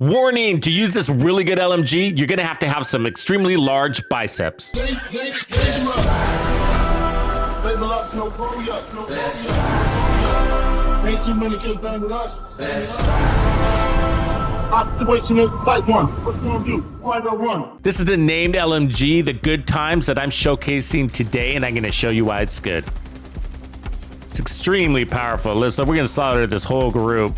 Warning, to use this really good LMG, you're gonna have to have some extremely large biceps. Ain't too many kids bang with us. Situation fight one. What's going to do? Why go run? This is the named LMG, the good times that I'm showcasing today, and I'm gonna show you why it's good. It's extremely powerful. Listen, we're gonna slaughter this whole group.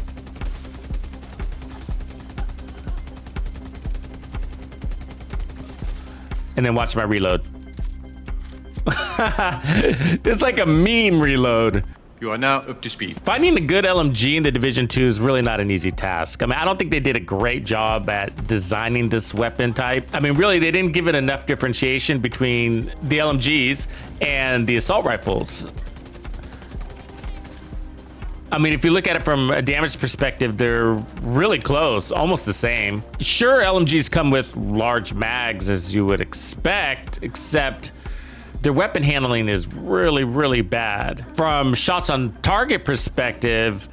And then watch my reload. It's like a meme reload. You are now up to speed. Finding a good LMG in the Division 2 is really not an easy task. I mean, I don't think they did a great job at designing this weapon type. I mean, really, they didn't give it enough differentiation between the LMGs and the assault rifles. I mean, if you look at it from a damage perspective, they're really close, almost the same. Sure, LMGs come with large mags as you would expect, except their weapon handling is really, really bad. From shots on target perspective,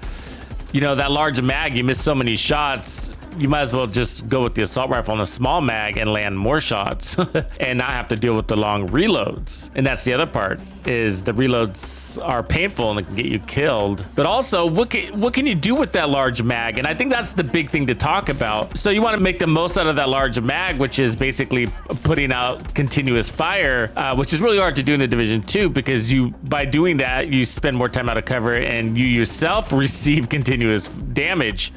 you know, that large mag, you miss so many shots, you might as well just go with the assault rifle on a small mag and land more shots and not have to deal with the long reloads. And that's the other part, is the reloads are painful and they can get you killed. But also, what can you do with that large mag? And I think that's the big thing to talk about. So you want to make the most out of that large mag, which is basically putting out continuous fire, which is really hard to do in the Division 2 because by doing that, you spend more time out of cover and you yourself receive continuous damage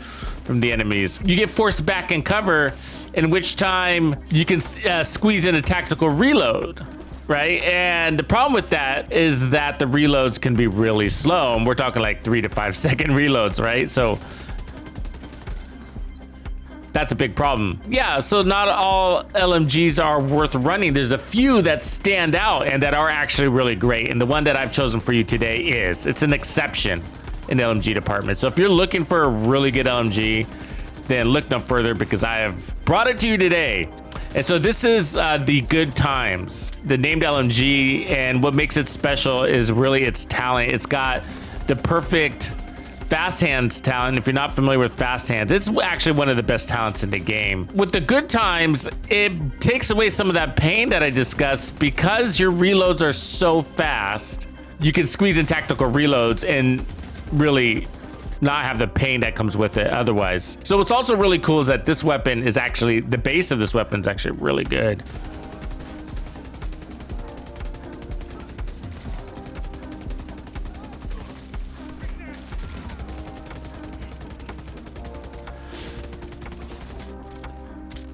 from the enemies. You get forced back in cover, in which time you can squeeze in a tactical reload, right? And the problem with that is that the reloads can be really slow, and we're talking like 3 to 5 second reloads, right? So that's a big problem. Yeah, so not all LMGs are worth running. There's a few that stand out and that are actually really great, and the one that I've chosen for you today it's an exception in the LMG department. So if you're looking for a really good LMG, then look no further because I have brought it to you today. And so this is the Good Times, the named LMG, and what makes it special is really its talent. It's got the perfect fast hands talent. If you're not familiar with fast hands, it's actually one of the best talents in the game. With the Good Times, it takes away some of that pain that I discussed because your reloads are so fast. You can squeeze in tactical reloads and really not have the pain that comes with it otherwise. So what's also really cool is that this weapon is actually, the base of this weapon is actually really good.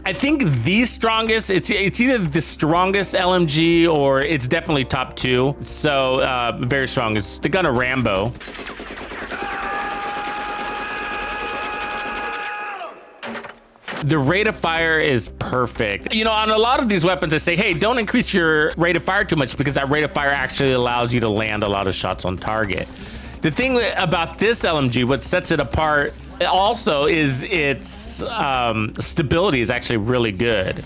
I think the strongest, it's either the strongest LMG or it's definitely top 2. So very strong. It's the gun of Rambo. The rate of fire is perfect. You know, on a lot of these weapons, I say, hey, don't increase your rate of fire too much because that rate of fire actually allows you to land a lot of shots on target. The thing about this LMG, what sets it apart also is its stability is actually really good.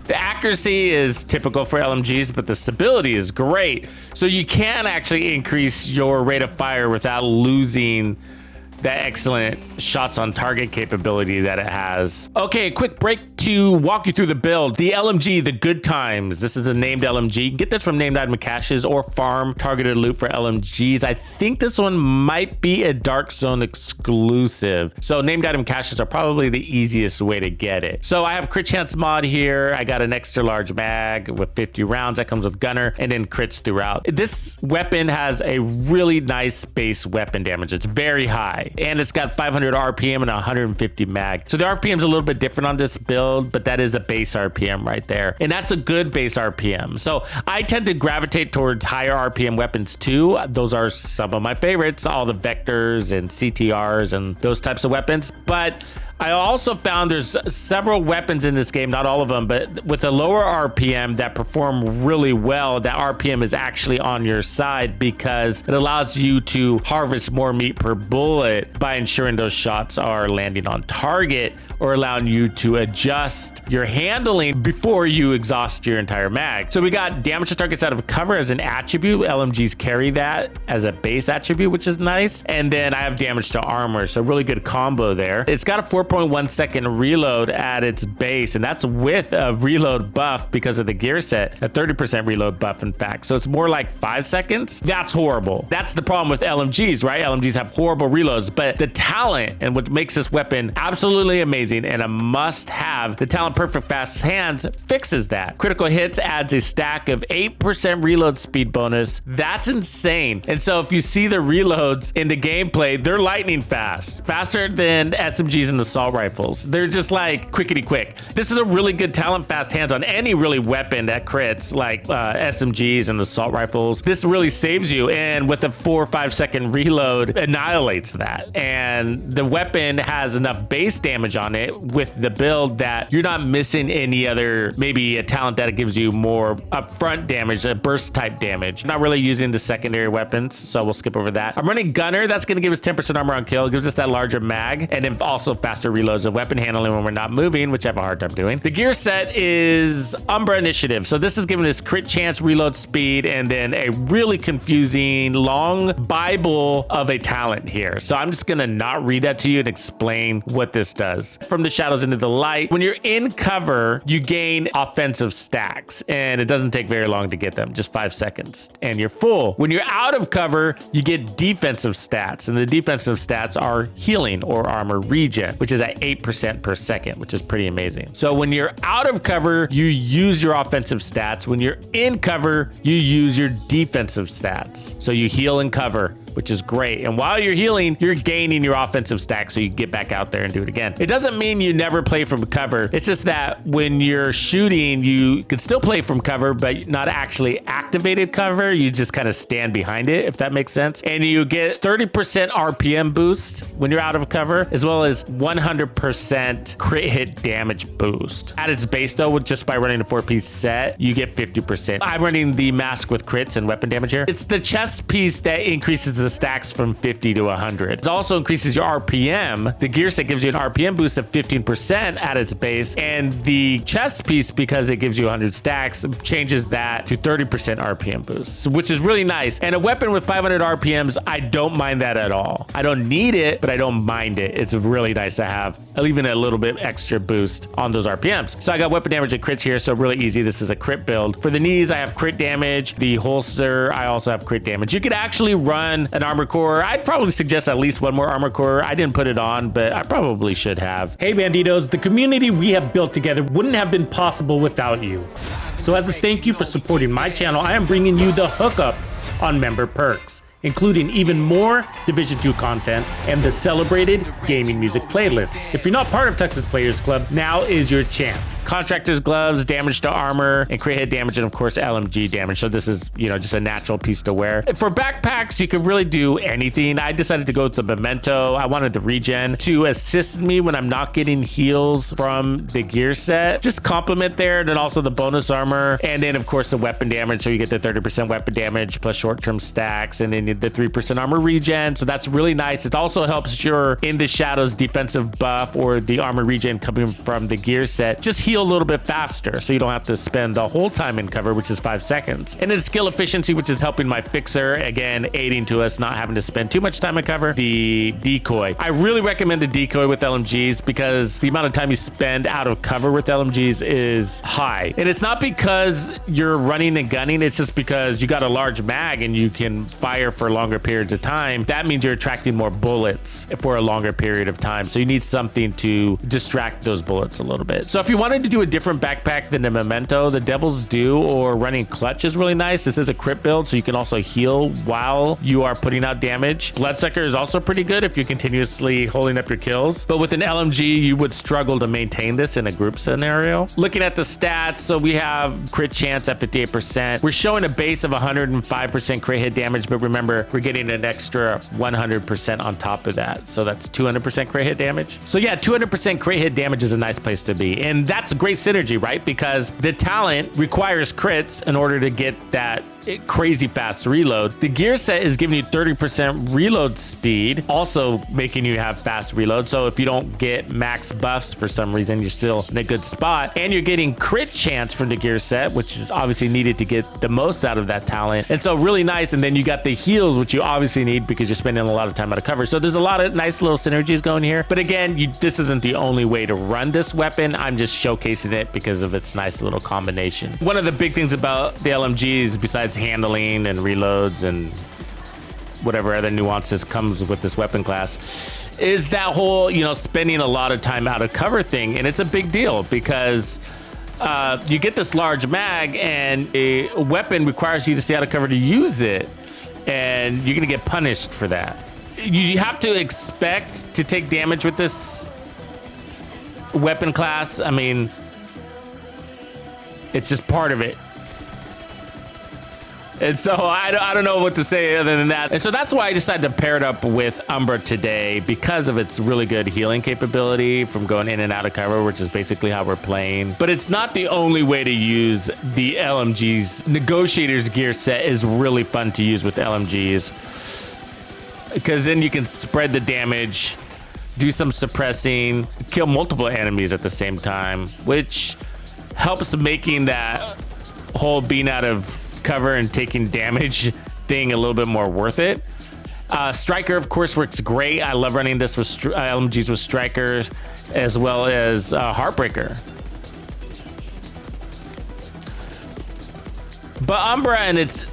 The accuracy is typical for LMGs, but the stability is great. So you can actually increase your rate of fire without losing that excellent shots on target capability that it has. Okay, quick break to walk you through the build. The LMG, the Good Times. This is the named LMG. You can get this from named item caches or farm targeted loot for LMGs. I think this one might be a Dark Zone exclusive. So named item caches are probably the easiest way to get it. So I have crit chance mod here. I got an extra large mag with 50 rounds that comes with gunner and then crits throughout. This weapon has a really nice base weapon damage. It's very high. And it's got 500 RPM and 150 mag. So the RPM is a little bit different on this build, but that is a base RPM right there. And that's a good base RPM. So I tend to gravitate towards higher RPM weapons too. Those are some of my favorites, all the vectors and CTRs and those types of weapons. But I also found there's several weapons in this game, not all of them, but with a lower RPM that perform really well. That RPM is actually on your side because it allows you to harvest more meat per bullet by ensuring those shots are landing on target or allowing you to adjust your handling before you exhaust your entire mag. So we got damage to targets out of cover as an attribute. LMGs carry that as a base attribute, which is nice. And then I have damage to armor, so really good combo there. It's got a 4.1 second reload at its base, and that's with a reload buff because of the gear set, a 30% reload buff, in fact. So it's more like 5 seconds. That's horrible. That's the problem with LMGs, right? LMGs have horrible reloads, but the talent and what makes this weapon absolutely amazing and a must have, the talent Perfect Fast Hands fixes that. Critical hits adds a stack of 8% reload speed bonus. That's insane. And so if you see the reloads in the gameplay, they're lightning fast, faster than SMGs and assault rifles. They're just like quickety quick. This is a really good talent fast hands on any really weapon that crits like SMGs and assault rifles. This really saves you, and with a 4 or 5 second reload annihilates that. And the weapon has enough base damage on it with the build that you're not missing any other, maybe a talent that gives you more upfront damage, a burst type damage. I'm not really using the secondary weapons, so we'll skip over that. I'm running Gunner. That's going to give us 10% armor on kill. It gives us that larger mag, and then also faster reloads of weapon handling when we're not moving, which I have a hard time doing. The gear set is Umbra Initiative. So this is giving us crit chance, reload speed, and then a really confusing long Bible of a talent here. So I'm just going to not read that to you and explain what this does. From the shadows into the light, when you're in cover, you gain offensive stacks, and it doesn't take very long to get them, just 5 seconds, and you're full. When you're out of cover, you get defensive stats, and the defensive stats are healing or armor regen, which is at 8% per second, which is pretty amazing. So when you're out of cover, you use your offensive stats. When you're in cover, you use your defensive stats. So you heal and cover, which is great. And while you're healing, you're gaining your offensive stack so you get back out there and do it again. It doesn't mean you never play from cover. It's just that when you're shooting, you can still play from cover, but not actually activated cover. You just kind of stand behind it, if that makes sense. And you get 30% RPM boost when you're out of cover, as well as 100% crit hit damage boost. At its base though, just by running a 4-piece set, you get 50%. I'm running the mask with crits and weapon damage here. It's the chest piece that increases the stacks from 50 to 100. It also increases your RPM. The gear set gives you an RPM boost of 15% at its base, and the chest piece, because it gives you 100 stacks, changes that to 30% RPM boost, which is really nice. And a weapon with 500 RPMs, I don't mind that at all. I don't need it, but I don't mind it. It's really nice to have even a little bit extra boost on those RPMs. So I got weapon damage and crits here, so really easy. This is a crit build. For the knees, I have crit damage. The holster, I also have crit damage. You could actually run an armor core. I'd probably suggest at least one more armor core. I didn't put it on, but I probably should have. Hey Bandidos, the community we have built together wouldn't have been possible without you. So as a thank you for supporting my channel, I am bringing you the hookup on member perks, including even more Division 2 content and the celebrated gaming music playlists. If you're not part of Tuxedo's Players Club, now is your chance. Contractor's gloves, damage to armor, and crit hit damage, and of course LMG damage. So this is, just a natural piece to wear. For backpacks, you can really do anything. I decided to go with the memento. I wanted the regen to assist me when I'm not getting heals from the gear set. Just compliment there, then also the bonus armor, and then of course the weapon damage. So you get the 30% weapon damage plus short-term stacks, and then the 3% armor regen. So that's really nice. It also helps your in the shadows defensive buff or the armor regen coming from the gear set just heal a little bit faster, so you don't have to spend the whole time in cover, which is 5 seconds. And then skill efficiency, which is helping my fixer, again aiding to us not having to spend too much time in cover. The decoy, I really recommend the decoy with LMGs because the amount of time you spend out of cover with LMGs is high. And it's not because you're running and gunning, it's just because you got a large mag and you can fire for longer periods of time. That means you're attracting more bullets for a longer period of time. So you need something to distract those bullets a little bit. So if you wanted to do a different backpack than the memento, the Devil's Due or running clutch is really nice. This is a crit build, so you can also heal while you are putting out damage. Bloodsucker is also pretty good if you're continuously holding up your kills. But with an LMG, you would struggle to maintain this in a group scenario. Looking at the stats, so we have crit chance at 58%. We're showing a base of 105% crit hit damage, but remember, we're getting an extra 100% on top of that. So that's 200% crit hit damage. So yeah, 200% crit hit damage is a nice place to be. And that's a great synergy, right? Because the talent requires crits in order to get that crazy fast reload. The gear set is giving you 30% reload speed, also making you have fast reload. So if you don't get max buffs for some reason, you're still in a good spot. And you're getting crit chance from the gear set, which is obviously needed to get the most out of that talent. And so really nice. And then you got the heals, which you obviously need because you're spending a lot of time out of cover. So there's a lot of nice little synergies going here. But again, this isn't the only way to run this weapon. I'm just showcasing it because of its nice little combination. One of the big things about the LMGs, besides handling and reloads and whatever other nuances comes with this weapon class, is that whole, you know, spending a lot of time out of cover thing. And it's a big deal because you get this large mag and a weapon requires you to stay out of cover to use it. And you're gonna get punished for that. You have to expect to take damage with this weapon class. I mean, it's just part of it. And so I don't know what to say other than that. And so that's why I decided to pair it up with Umbra today, because of its really good healing capability from going in and out of cover, which is basically how we're playing. But it's not the only way to use the LMGs. Negotiator's gear set is really fun to use with LMGs, because then you can spread the damage, do some suppressing, kill multiple enemies at the same time, which helps making that whole being out of cover and taking damage thing a little bit more worth it. Striker, of course, works great. I love running this with LMGs with Strikers, as well as Heartbreaker. But Umbra and its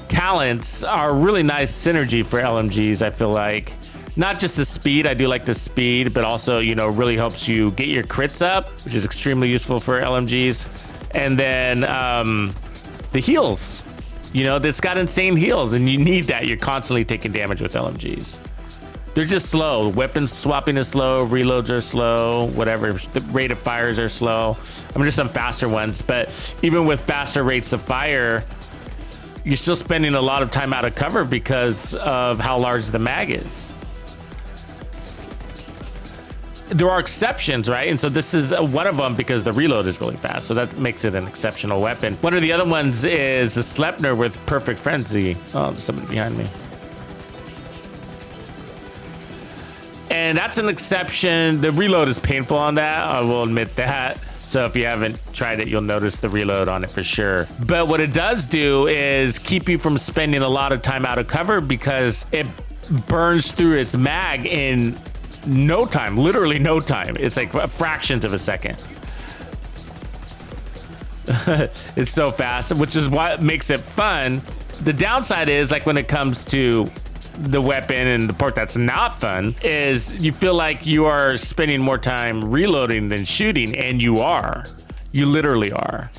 talents are really nice synergy for LMGs, I feel like. Not just the speed, I do like the speed, but also, you know, really helps you get your crits up, which is extremely useful for LMGs. And then the heals, you know, that's got insane heals, and you need that. You're constantly taking damage with LMGs. They're just slow. Weapon swapping is slow, reloads are slow, whatever. The rate of fires are slow. I mean, there's some faster ones, but even with faster rates of fire, you're still spending a lot of time out of cover because of how large the mag is. There are exceptions, right? And so this is one of them because the reload is really fast. So that makes it an exceptional weapon. One of the other ones is the Sleipnir with Perfect Frenzy. Oh, there's somebody behind me. And that's an exception. The reload is painful on that, I will admit that. So if you haven't tried it, you'll notice the reload on it for sure. But what it does do is keep you from spending a lot of time out of cover because it burns through its mag in no time, literally no time. It's like fractions of a second. It's so fast, which is what makes it fun. The downside is, like, when it comes to the weapon, and the part that's not fun is you feel like you are spending more time reloading than shooting, and you literally are.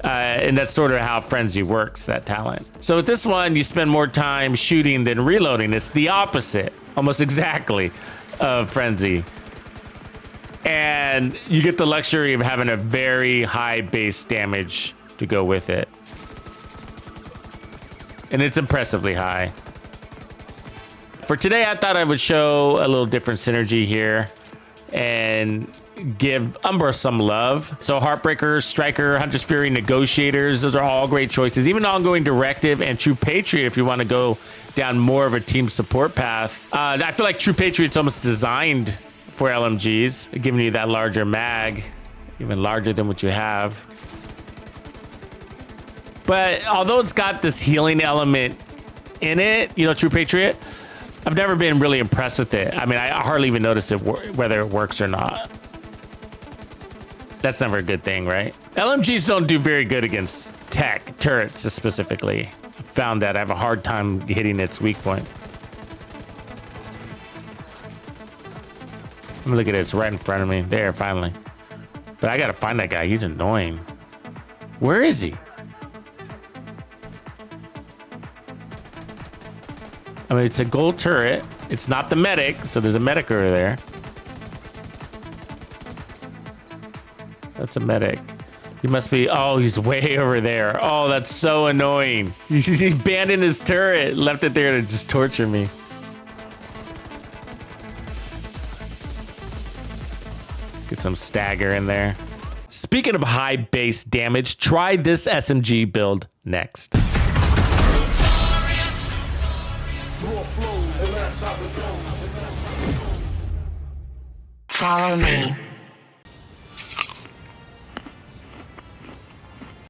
And that's sort of how Frenzy works, that talent. So with this one, you spend more time shooting than reloading. It's the opposite, almost exactly, of Frenzy. And you get the luxury of having a very high base damage to go with it. And it's impressively high. For today, I thought I would show a little different synergy here and give Umbra some love. So Heartbreaker, Striker, Hunter's Fury, Negotiators, those are all great choices. Even Ongoing Directive and True Patriot if you want to go down more of a team support path. I feel like True Patriot's almost designed for LMGs, giving you that larger mag, even larger than what you have. But although it's got this healing element in it, you know, True Patriot, I've never been really impressed with it. I mean, I hardly even notice it whether it works or not. That's never a good thing, right? LMGs don't do very good against tech, turrets specifically. I found that I have a hard time hitting its weak point. Let me look at it, it's right in front of me. There, finally. But I gotta find that guy, he's annoying. Where is he? I mean, it's a gold turret. It's not the medic, so there's a medic over there. That's a medic. He must be, oh, he's way over there. Oh, that's so annoying. He's abandoned his turret, left it there to just torture me. Get some stagger in there. Speaking of high base damage, try this SMG build next. Follow me.